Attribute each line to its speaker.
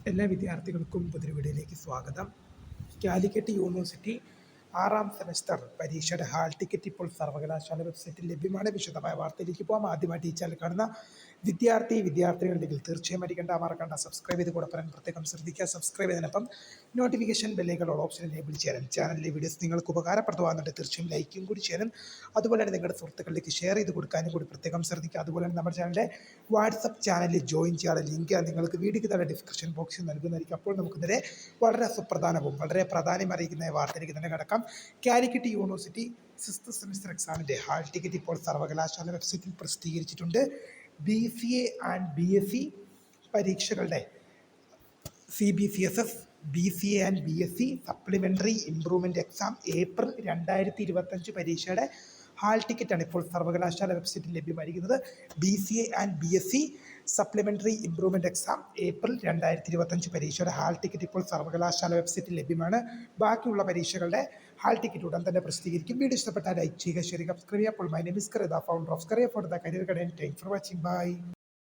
Speaker 1: എല്ലാ വിദ്യാർത്ഥികൾക്കും പുതിയ വീഡിയോയിലേക്ക് സ്വാഗതം. കാലിക്കറ്റ് യൂണിവേഴ്സിറ്റി 6ാം സെമസ്റ്റർ പരീക്ഷയുടെ ഹാൾ ടിക്കറ്റ് ഇപ്പോൾ സർവകലാശാല വെബ്സൈറ്റിൽ ലഭ്യമാണ്. വിശദമായ വാർത്തയിലേക്ക് പോകാം. ആദ്യമായിട്ട് ഈ ചാനൽ കാണുന്ന വിദ്യാർത്ഥികളുണ്ടെങ്കിൽ തീർച്ചയായും മറക്കണ്ട സബ്സ്ക്രൈബ് ചെയ്ത് കൂടെ പറയാൻ പ്രത്യേകം ശ്രദ്ധിക്കുക. സബ്സ്ക്രൈബ് ചെയ്തതിനൊപ്പം നോട്ടിഫിക്കേഷൻ ബെല്ലുകൾ ഓപ്ഷൻ എനേബിൾ ചെയ്യാനും ചാനലിലെ വീഡിയോസ് നിങ്ങൾക്ക് ഉപകാരപ്രദമാകുന്നുണ്ട് തീർച്ചയായും ലൈക്കും കൂടി ചെയ്യാനും അതുപോലെ തന്നെ നിങ്ങളുടെ സുഹൃത്തുക്കളിലേക്ക് ഷെയർ ചെയ്ത് കൊടുക്കാനും കൂടി പ്രത്യേകം ശ്രദ്ധിക്കുക. അതുപോലെ തന്നെ നമ്മുടെ ചാനലിൻ്റെ വാട്സപ്പ് ചാനലിൽ ജോയിൻ ചെയ്യാനുള്ള ലിങ്ക് നിങ്ങൾക്ക് വീഡിയോയ്ക്ക് തന്നെ ഡിസ്ക്രിപ്ഷൻ ബോക്സിൽ നൽകുന്നതായിരിക്കും. അപ്പോൾ നമുക്കിതിരെ വളരെ സുപ്രധാനവും വളരെ പ്രാധാന്യം അറിയിക്കുന്ന വാർത്തയിലേക്ക് തന്നെ കിടക്കാം. കാലിക്കറ്റ് യൂണിവേഴ്സിറ്റി 6th സെമിസ്റ്റർ എക്സാമിൻ്റെ ഹാൾ ടിക്കറ്റ് ഇപ്പോൾ സർവകലാശാല വെബ്സൈറ്റിൽ പ്രസിദ്ധീകരിച്ചിട്ടുണ്ട്. BCA ആൻഡ് BSc പരീക്ഷകളുടെ CBCSS, BCA and BSc supplementary improvement exam April 2025 പരീക്ഷയുടെ ഹാൾ ടിക്കറ്റാണ് ഇപ്പോൾ സർവകലാശാല വെബ്സൈറ്റിൽ ലഭ്യമായിരിക്കുന്നത്. BCA and BSc supplementary improvement exam April 2025 പരീക്ഷയുടെ ഹാൾ ടിക്കറ്റ് ഇപ്പോൾ സർവകലാശാല വെബ്സൈറ്റിൽ ലഭ്യമാണ്. ബാക്കിയുള്ള പരീക്ഷകളുടെ ഹാൾ ടിക്കറ്റ് ഉടൻ തന്നെ പ്രസിദ്ധീകരിക്കും. വീഡിയോ ഇഷ്ടപ്പെട്ടാൽ ലൈക്ക് ചെയ്യുക, ഷെയർ ചെയ്യുക, സബ്സ്ക്രൈബ് ചെയ്യുക. അപ്പോൾ my name is Kariya, founder of Kariya for the career guidance. Thanks for watching. By.